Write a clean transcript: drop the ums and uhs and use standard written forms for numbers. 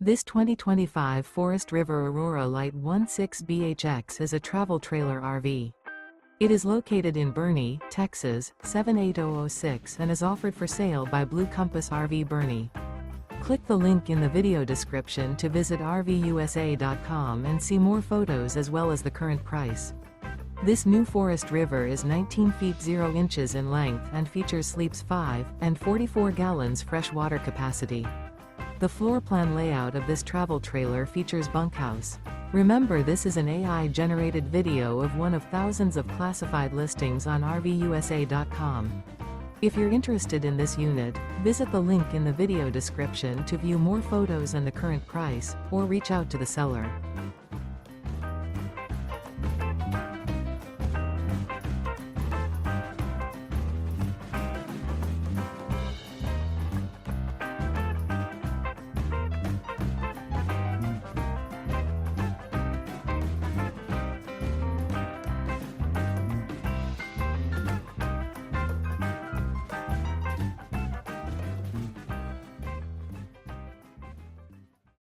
This 2025 Forest River Aurora Light 16BHX is a travel trailer RV. It is located in Boerne, Texas, 78006 and is offered for sale by Blue Compass RV Boerne. Click the link in the video description to visit RVUSA.com and see more photos as well as the current price. This new Forest River is 19 feet 0 inches in length and features sleeps 5 and 44 gallons fresh water capacity. The floor plan layout of this travel trailer features bunkhouse. Remember, this is an AI-generated video of one of thousands of classified listings on RVUSA.com. If you're interested in this unit, visit the link in the video description to view more photos and the current price, or reach out to the seller.